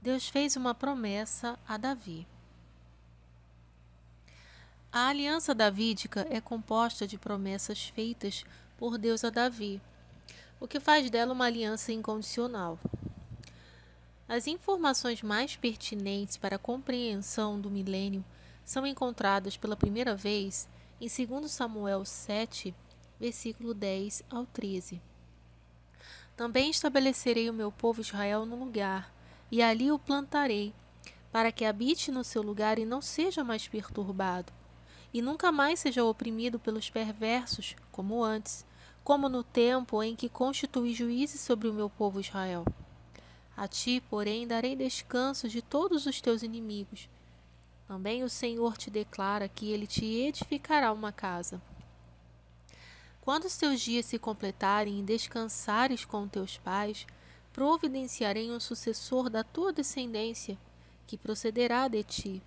Deus fez uma promessa a Davi. A aliança davídica é composta de promessas feitas por Deus a Davi, o que faz dela uma aliança incondicional. As informações mais pertinentes para a compreensão do milênio são encontradas pela primeira vez em 2 Samuel 7, versículo 10 ao 13. Também estabelecerei o meu povo Israel no lugar, e ali o plantarei, para que habite no seu lugar e não seja mais perturbado, e nunca mais seja oprimido pelos perversos, como antes, como no tempo em que constituí juízes sobre o meu povo Israel. A ti, porém, darei descanso de todos os teus inimigos. Também o Senhor te declara que ele te edificará uma casa. Quando os teus dias se completarem e descansares com teus pais, providenciarei um sucessor da tua descendência, que procederá de ti,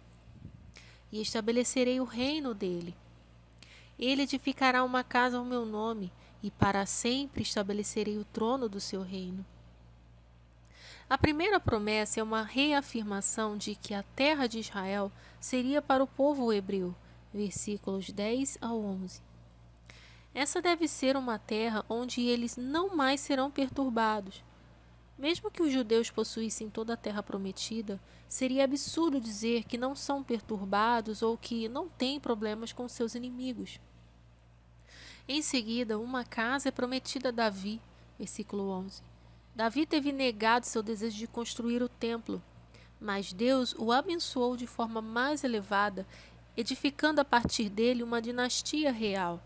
e estabelecerei o reino dele. Ele edificará uma casa ao meu nome, e para sempre estabelecerei o trono do seu reino. A primeira promessa é uma reafirmação de que a terra de Israel seria para o povo hebreu, versículos 10 ao 11. Essa deve ser uma terra onde eles não mais serão perturbados. Mesmo que os judeus possuíssem toda a terra prometida, seria absurdo dizer que não são perturbados ou que não têm problemas com seus inimigos. Em seguida, uma casa é prometida a Davi, versículo 11. Davi teve negado seu desejo de construir o templo, mas Deus o abençoou de forma mais elevada, edificando a partir dele uma dinastia real.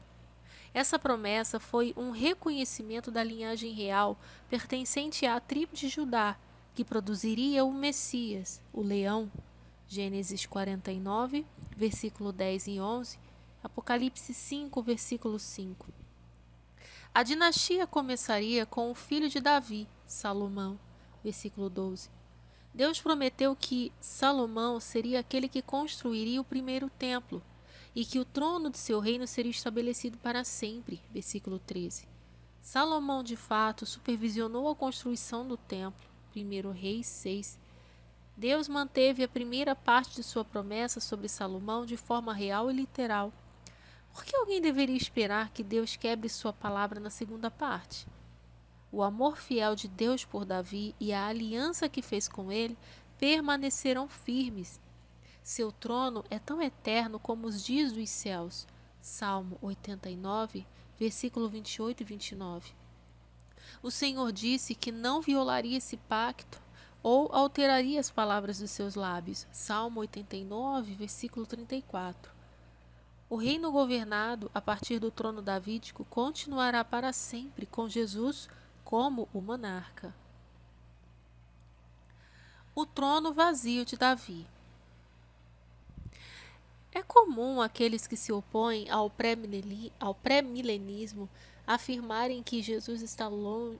Essa promessa foi um reconhecimento da linhagem real pertencente à tribo de Judá, que produziria o Messias, o leão. Gênesis 49, versículo 10 e 11, Apocalipse 5, versículo 5. A dinastia começaria com o filho de Davi, Salomão, versículo 12. Deus prometeu que Salomão seria aquele que construiria o primeiro templo e que o trono de seu reino seria estabelecido para sempre, versículo 13. Salomão, de fato, supervisionou a construção do templo, 1 Reis 6. Deus manteve a primeira parte de sua promessa sobre Salomão de forma real e literal. Por que alguém deveria esperar que Deus quebre sua palavra na segunda parte? O amor fiel de Deus por Davi e a aliança que fez com ele permanecerão firmes. Seu trono é tão eterno como os dias dos céus. Salmo 89, versículo 28 e 29. O Senhor disse que não violaria esse pacto ou alteraria as palavras dos seus lábios. Salmo 89, versículo 34. O reino governado a partir do trono davídico continuará para sempre com Jesus como o monarca. O trono vazio de Davi. É comum aqueles que se opõem ao pré-milenismo afirmarem que Jesus está longe.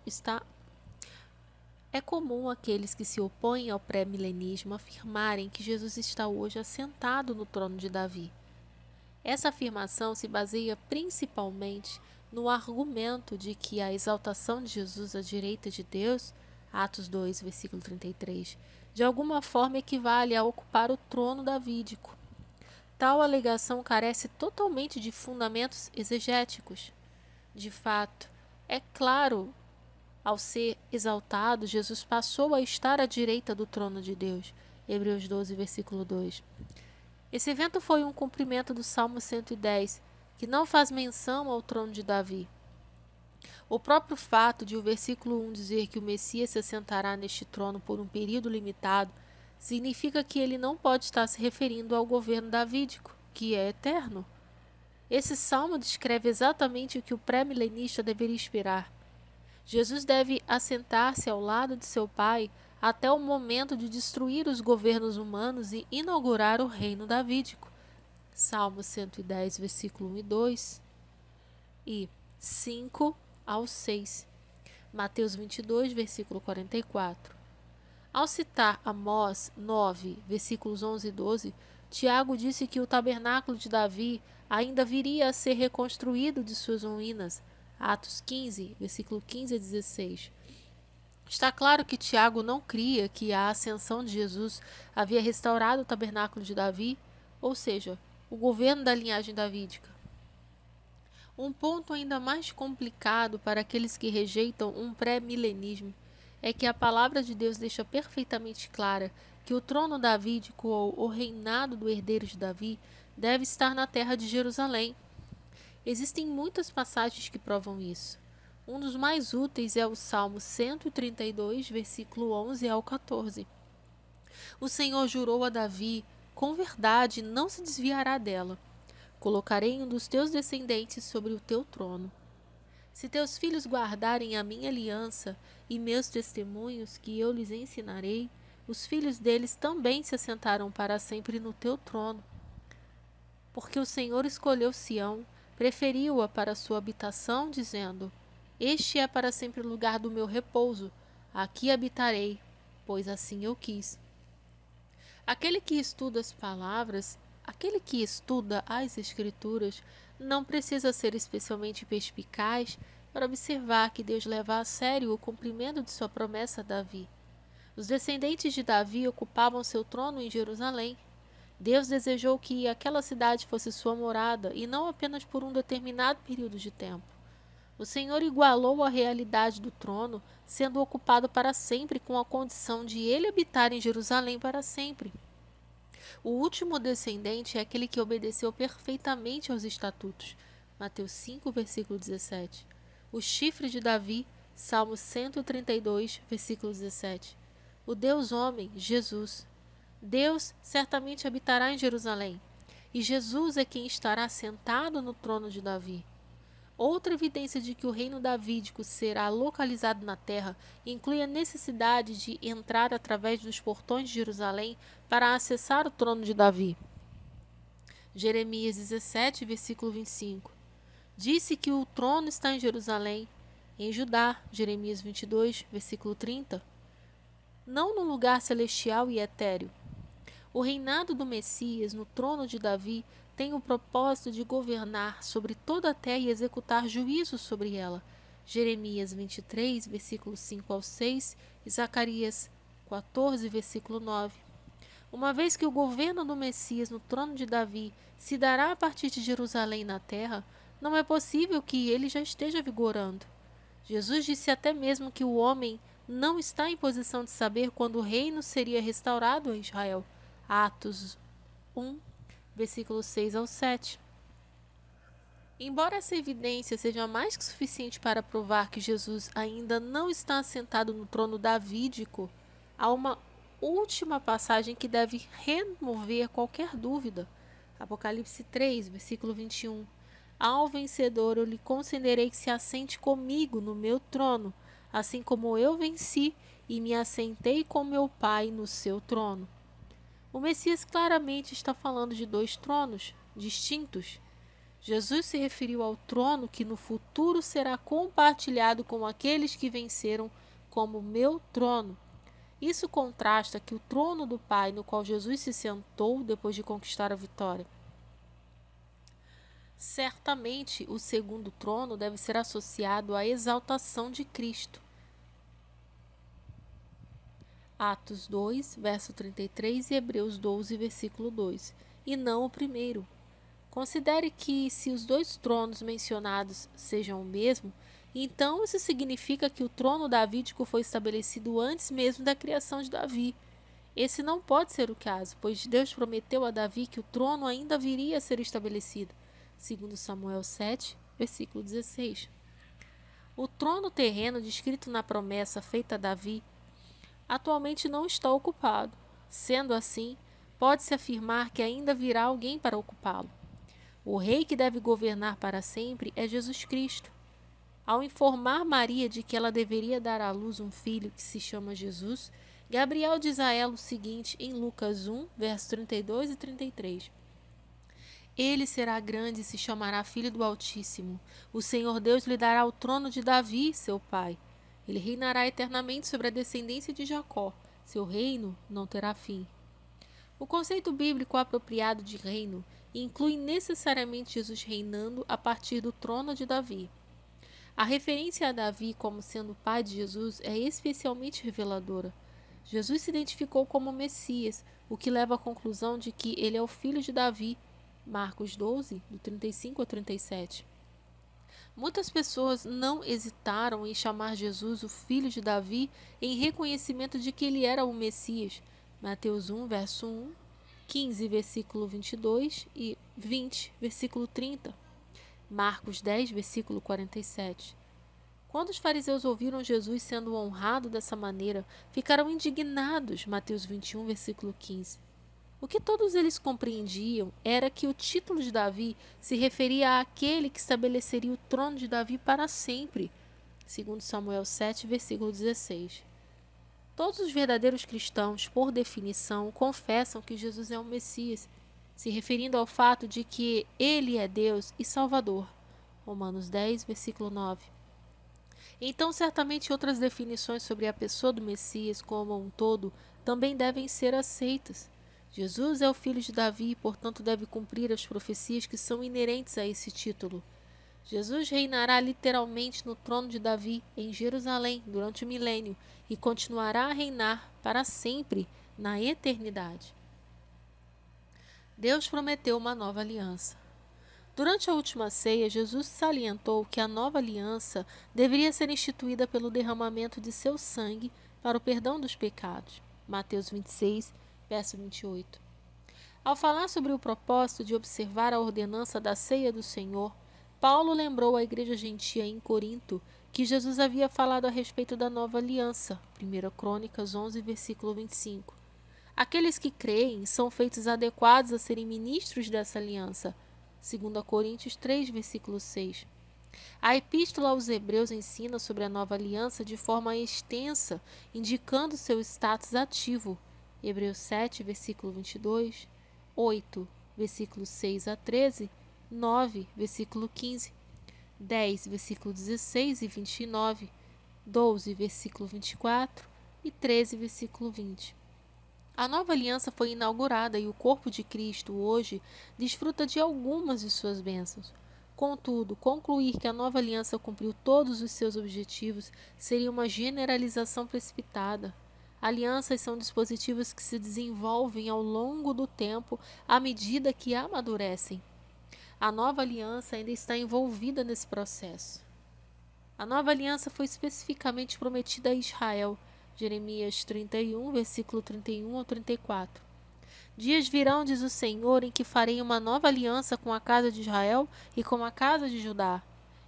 É comum aqueles que se opõem ao pré-milenismo afirmarem que Jesus está hoje assentado no trono de Davi. Essa afirmação se baseia principalmente no argumento de que a exaltação de Jesus à direita de Deus, Atos 2, versículo 33, de alguma forma equivale a ocupar o trono davídico. Tal alegação carece totalmente de fundamentos exegéticos. De fato, é claro, ao ser exaltado, Jesus passou a estar à direita do trono de Deus. Hebreus 12, versículo 2. Esse evento foi um cumprimento do Salmo 110, que não faz menção ao trono de Davi. O próprio fato de o versículo 1 dizer que o Messias se assentará neste trono por um período limitado significa que ele não pode estar se referindo ao governo davídico, que é eterno. Esse salmo descreve exatamente o que o pré-milenista deveria esperar. Jesus deve assentar-se ao lado de seu Pai até o momento de destruir os governos humanos e inaugurar o reino davídico. Salmo 110, versículo 1 e 2 e 5 ao 6. Mateus 22, versículo 44. Ao citar Amós 9, versículos 11 e 12, Tiago disse que o tabernáculo de Davi ainda viria a ser reconstruído de suas ruínas. Atos 15, versículo 15 a 16. Está claro que Tiago não cria que a ascensão de Jesus havia restaurado o tabernáculo de Davi, ou seja, o governo da linhagem davídica. Um ponto ainda mais complicado para aqueles que rejeitam um pré-milenismo é que a palavra de Deus deixa perfeitamente clara que o trono davídico ou o reinado do herdeiro de Davi deve estar na terra de Jerusalém. Existem muitas passagens que provam isso. Um dos mais úteis é o Salmo 132, versículo 11 ao 14. O Senhor jurou a Davi, com verdade não se desviará dela. Colocarei um dos teus descendentes sobre o teu trono. Se teus filhos guardarem a minha aliança e meus testemunhos que eu lhes ensinarei, os filhos deles também se assentarão para sempre no teu trono. Porque o Senhor escolheu Sião, preferiu-a para sua habitação, dizendo: Este é para sempre o lugar do meu repouso, aqui habitarei, pois assim eu quis. Aquele que estuda as Escrituras, não precisa ser especialmente perspicaz para observar que Deus leva a sério o cumprimento de sua promessa a Davi. Os descendentes de Davi ocupavam seu trono em Jerusalém. Deus desejou que aquela cidade fosse sua morada e não apenas por um determinado período de tempo. O Senhor igualou a realidade do trono, sendo ocupado para sempre com a condição de ele habitar em Jerusalém para sempre. O último descendente é aquele que obedeceu perfeitamente aos estatutos. Mateus 5, versículo 17. O chifre de Davi, Salmo 132, versículo 17. O Deus homem, Jesus. Deus certamente habitará em Jerusalém, e Jesus é quem estará sentado no trono de Davi. Outra evidência de que o reino davídico será localizado na terra inclui a necessidade de entrar através dos portões de Jerusalém para acessar o trono de Davi. Jeremias 17, versículo 25. Disse que o trono está em Jerusalém, em Judá. Jeremias 22, versículo 30. Não no lugar celestial e etéreo. O reinado do Messias no trono de Davi tem o propósito de governar sobre toda a terra e executar juízos sobre ela. Jeremias 23, versículos 5 ao 6 e Zacarias 14, versículo 9. Uma vez que o governo do Messias no trono de Davi se dará a partir de Jerusalém na terra, não é possível que ele já esteja vigorando. Jesus disse até mesmo que o homem não está em posição de saber quando o reino seria restaurado a Israel. Atos 1, versículos 6 ao 7. Embora essa evidência seja mais que suficiente para provar que Jesus ainda não está assentado no trono davídico, há uma última passagem que deve remover qualquer dúvida. Apocalipse 3, versículo 21. Ao vencedor eu lhe concederei que se assente comigo no meu trono, assim como eu venci e me assentei com meu Pai no seu trono. O Messias claramente está falando de dois tronos distintos. Jesus se referiu ao trono que no futuro será compartilhado com aqueles que venceram como meu trono. Isso contrasta que o trono do Pai no qual Jesus se sentou depois de conquistar a vitória. Certamente, o segundo trono deve ser associado à exaltação de Cristo. Atos 2, verso 33 e Hebreus 12, versículo 2, e não o primeiro. Considere que, se os dois tronos mencionados sejam o mesmo, então isso significa que o trono davídico foi estabelecido antes mesmo da criação de Davi. Esse não pode ser o caso, pois Deus prometeu a Davi que o trono ainda viria a ser estabelecido, segundo Samuel 7, versículo 16. O trono terreno descrito na promessa feita a Davi atualmente não está ocupado. Sendo assim, pode-se afirmar que ainda virá alguém para ocupá-lo. O rei que deve governar para sempre é Jesus Cristo. Ao informar Maria de que ela deveria dar à luz um filho que se chama Jesus, Gabriel diz a ela o seguinte em Lucas 1, versos 32 e 33. Ele será grande e se chamará Filho do Altíssimo. O Senhor Deus lhe dará o trono de Davi, seu pai. Ele reinará eternamente sobre a descendência de Jacó. Seu reino não terá fim. O conceito bíblico apropriado de reino inclui necessariamente Jesus reinando a partir do trono de Davi. A referência a Davi como sendo o pai de Jesus é especialmente reveladora. Jesus se identificou como Messias, o que leva à conclusão de que ele é o filho de Davi. Marcos 12, do 35 ao 37. Muitas pessoas não hesitaram em chamar Jesus o filho de Davi em reconhecimento de que ele era o Messias. Mateus 1, verso 1, 15, versículo 22 e 20, versículo 30. Marcos 10, versículo 47. Quando os fariseus ouviram Jesus sendo honrado dessa maneira, ficaram indignados. Mateus 21, versículo 15. O que todos eles compreendiam era que o título de Davi se referia àquele que estabeleceria o trono de Davi para sempre, segundo Samuel 7, versículo 16. Todos os verdadeiros cristãos, por definição, confessam que Jesus é o Messias, se referindo ao fato de que ele é Deus e Salvador. Romanos 10, versículo 9. Então, certamente outras definições sobre a pessoa do Messias como um todo também devem ser aceitas. Jesus é o filho de Davi e, portanto, deve cumprir as profecias que são inerentes a esse título. Jesus reinará literalmente no trono de Davi em Jerusalém durante o milênio e continuará a reinar para sempre na eternidade. Deus prometeu uma nova aliança. Durante a última ceia, Jesus salientou que a nova aliança deveria ser instituída pelo derramamento de seu sangue para o perdão dos pecados. Mateus 26, verso 28. Ao falar sobre o propósito de observar a ordenança da ceia do Senhor, Paulo lembrou à igreja gentia em Corinto que Jesus havia falado a respeito da nova aliança. 1 Crônicas 11, versículo 25. Aqueles que creem são feitos adequados a serem ministros dessa aliança. 2 Coríntios 3, versículo 6. A epístola aos Hebreus ensina sobre a nova aliança de forma extensa, indicando seu status ativo. Hebreus 7, versículo 22, 8, versículo 6 a 13, 9, versículo 15, 10, versículo 16 e 29, 12, versículo 24 e 13, versículo 20. A nova aliança foi inaugurada e o corpo de Cristo hoje desfruta de algumas de suas bênçãos. Contudo, concluir que a nova aliança cumpriu todos os seus objetivos seria uma generalização precipitada. Alianças são dispositivos que se desenvolvem ao longo do tempo à medida que amadurecem. A nova aliança ainda está envolvida nesse processo. A nova aliança foi especificamente prometida a Israel. Jeremias 31, versículo 31 ao 34. Dias virão, diz o Senhor, em que farei uma nova aliança com a casa de Israel e com a casa de Judá.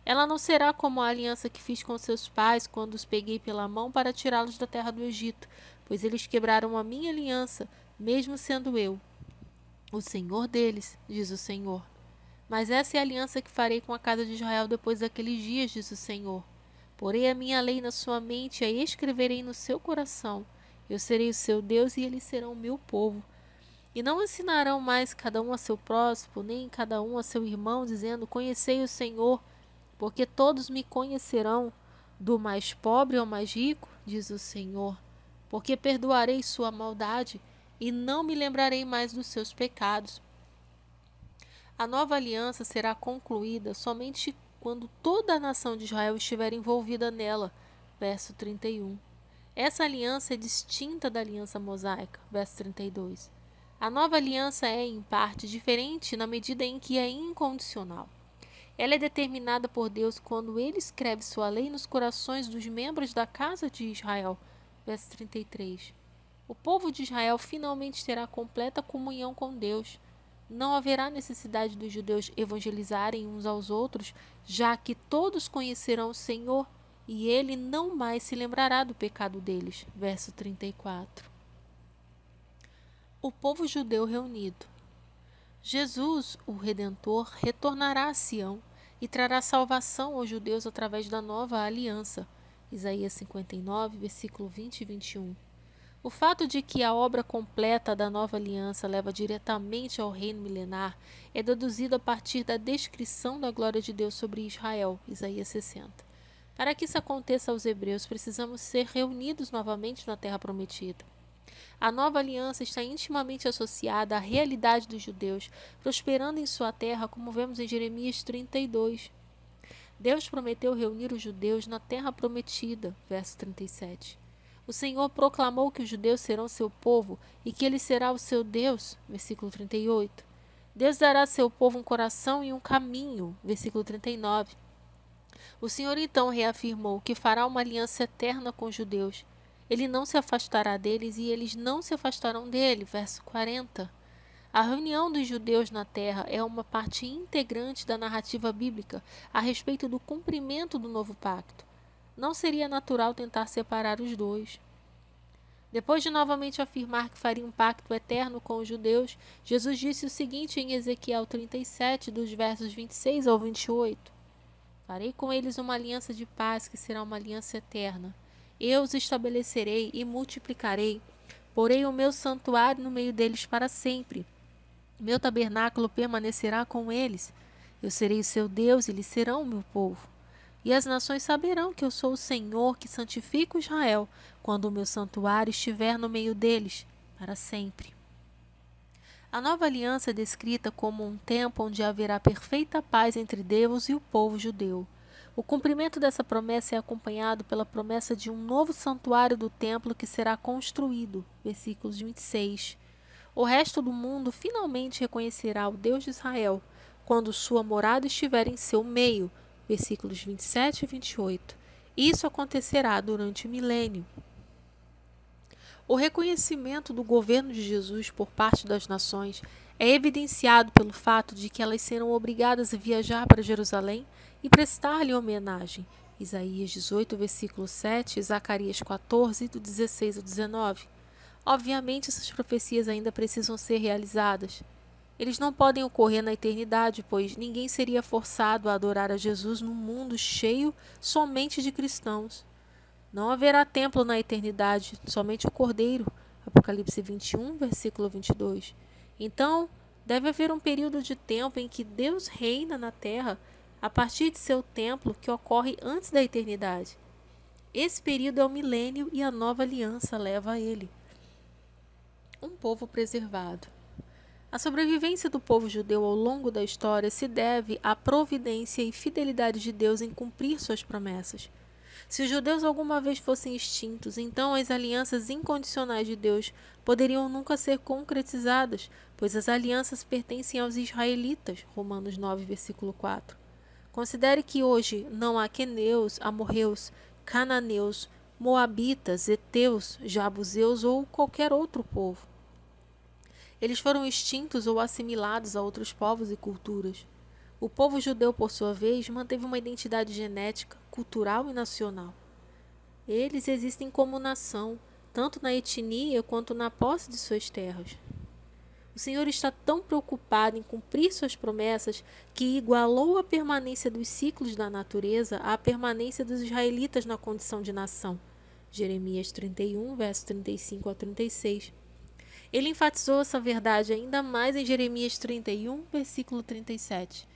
Ela não será como a aliança que fiz com seus pais quando os peguei pela mão para tirá-los da terra do Egito, pois eles quebraram a minha aliança, mesmo sendo eu o Senhor deles, diz o Senhor. Mas essa é a aliança que farei com a casa de Israel depois daqueles dias, diz o Senhor. Porei a minha lei na sua mente e a escreverei no seu coração. Eu serei o seu Deus e eles serão o meu povo. E não ensinarão mais cada um a seu próximo, nem cada um a seu irmão, dizendo, conhecei o Senhor, porque todos me conhecerão, do mais pobre ao mais rico, diz o Senhor, porque perdoarei sua maldade e não me lembrarei mais dos seus pecados. A nova aliança será concluída somente quando toda a nação de Israel estiver envolvida nela. Verso 31. Essa aliança é distinta da aliança mosaica. Verso 32. A nova aliança é, em parte, diferente na medida em que é incondicional. Ela é determinada por Deus quando ele escreve sua lei nos corações dos membros da casa de Israel. Verso 33. O povo de Israel finalmente terá completa comunhão com Deus. Não haverá necessidade dos judeus evangelizarem uns aos outros, já que todos conhecerão o Senhor, e ele não mais se lembrará do pecado deles. Verso 34. O povo judeu reunido. Jesus, o Redentor, retornará a Sião e trará salvação aos judeus através da nova aliança. Isaías 59, versículo 20 e 21. O fato de que a obra completa da nova aliança leva diretamente ao reino milenar é deduzido a partir da descrição da glória de Deus sobre Israel, Isaías 60. Para que isso aconteça aos hebreus, precisamos ser reunidos novamente na terra prometida. A nova aliança está intimamente associada à realidade dos judeus, prosperando em sua terra, como vemos em Jeremias 32. Deus prometeu reunir os judeus na terra prometida, verso 37. O Senhor proclamou que os judeus serão seu povo e que ele será o seu Deus, versículo 38. Deus dará a seu povo um coração e um caminho, versículo 39. O Senhor então reafirmou que fará uma aliança eterna com os judeus. Ele não se afastará deles e eles não se afastarão dele, verso 40. A reunião dos judeus na terra é uma parte integrante da narrativa bíblica a respeito do cumprimento do novo pacto. Não seria natural tentar separar os dois. Depois de novamente afirmar que faria um pacto eterno com os judeus, Jesus disse o seguinte em Ezequiel 37, dos versos 26 ao 28. Farei com eles uma aliança de paz que será uma aliança eterna. Eu os estabelecerei e multiplicarei. Porei o meu santuário no meio deles para sempre. Meu tabernáculo permanecerá com eles. Eu serei o seu Deus e eles serão o meu povo. E as nações saberão que eu sou o Senhor que santifico Israel, quando o meu santuário estiver no meio deles, para sempre. A nova aliança é descrita como um tempo onde haverá perfeita paz entre Deus e o povo judeu. O cumprimento dessa promessa é acompanhado pela promessa de um novo santuário do templo que será construído, versículos 26. O resto do mundo finalmente reconhecerá o Deus de Israel, quando sua morada estiver em seu meio, versículos 27 e 28. Isso acontecerá durante o milênio. O reconhecimento do governo de Jesus por parte das nações é evidenciado pelo fato de que elas serão obrigadas a viajar para Jerusalém e prestar-lhe homenagem. Isaías 18, versículo 7, Zacarias 14, do 16 ao 19. Obviamente, essas profecias ainda precisam ser realizadas. Eles não podem ocorrer na eternidade, pois ninguém seria forçado a adorar a Jesus num mundo cheio somente de cristãos. Não haverá templo na eternidade, somente o Cordeiro. Apocalipse 21, versículo 22. Então, deve haver um período de tempo em que Deus reina na terra a partir de seu templo que ocorre antes da eternidade. Esse período é o milênio e a nova aliança leva a ele. Um povo preservado. A sobrevivência do povo judeu ao longo da história se deve à providência e fidelidade de Deus em cumprir suas promessas. Se os judeus alguma vez fossem extintos, então as alianças incondicionais de Deus poderiam nunca ser concretizadas, pois as alianças pertencem aos israelitas. Romanos 9, versículo 4. Considere que hoje não há queneus, amorreus, cananeus, moabitas, heteus, jabuseus ou qualquer outro povo. Eles foram extintos ou assimilados a outros povos e culturas. O povo judeu, por sua vez, manteve uma identidade genética, cultural e nacional. Eles existem como nação, tanto na etnia quanto na posse de suas terras. O Senhor está tão preocupado em cumprir suas promessas que igualou a permanência dos ciclos da natureza à permanência dos israelitas na condição de nação. Jeremias 31, verso 35 a 36. Ele enfatizou essa verdade ainda mais em Jeremias 31, versículo 37.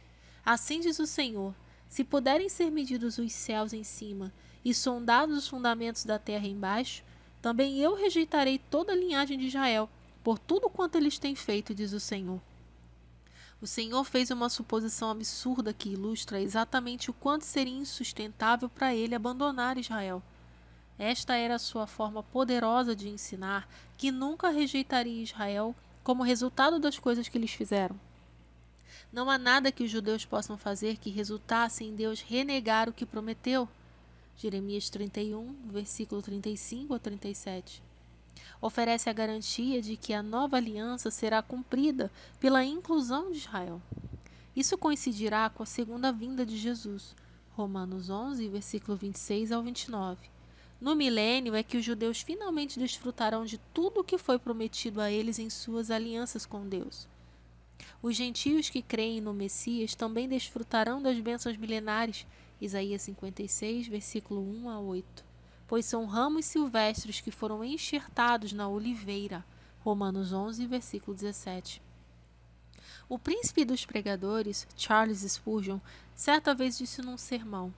Assim diz o Senhor: se puderem ser medidos os céus em cima e sondados os fundamentos da terra embaixo, também eu rejeitarei toda a linhagem de Israel, por tudo quanto eles têm feito, diz o Senhor. O Senhor fez uma suposição absurda que ilustra exatamente o quanto seria insustentável para ele abandonar Israel. Esta era a sua forma poderosa de ensinar que nunca rejeitaria Israel como resultado das coisas que eles fizeram. Não há nada que os judeus possam fazer que resultasse em Deus renegar o que prometeu. Jeremias 31, versículo 35 a 37. Oferece a garantia de que a nova aliança será cumprida pela inclusão de Israel. Isso coincidirá com a segunda vinda de Jesus. Romanos 11, versículo 26 ao 29. No milênio é que os judeus finalmente desfrutarão de tudo o que foi prometido a eles em suas alianças com Deus. Os gentios que creem no Messias também desfrutarão das bênçãos milenares, Isaías 56, versículo 1 a 8, pois são ramos silvestres que foram enxertados na oliveira, Romanos 11, versículo 17. O príncipe dos pregadores, Charles Spurgeon, certa vez disse num sermão: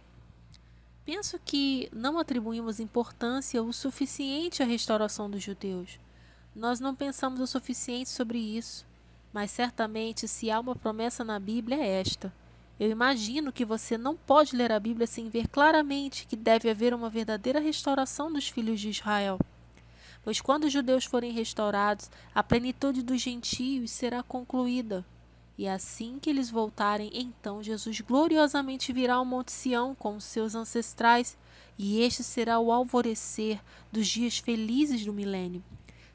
penso que não atribuímos importância o suficiente à restauração dos judeus. Nós não pensamos o suficiente sobre isso. Mas certamente, se há uma promessa na Bíblia, é esta: Eu imagino que você não pode ler a Bíblia sem ver claramente que deve haver uma verdadeira restauração dos filhos de Israel. Pois quando os judeus forem restaurados, a plenitude dos gentios será concluída. E assim que eles voltarem, então Jesus gloriosamente virá ao Monte Sião com os seus ancestrais, e este será o alvorecer dos dias felizes do milênio.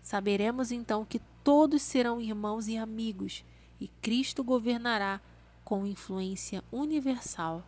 Saberemos então que todos serão irmãos e amigos, e Cristo governará com influência universal.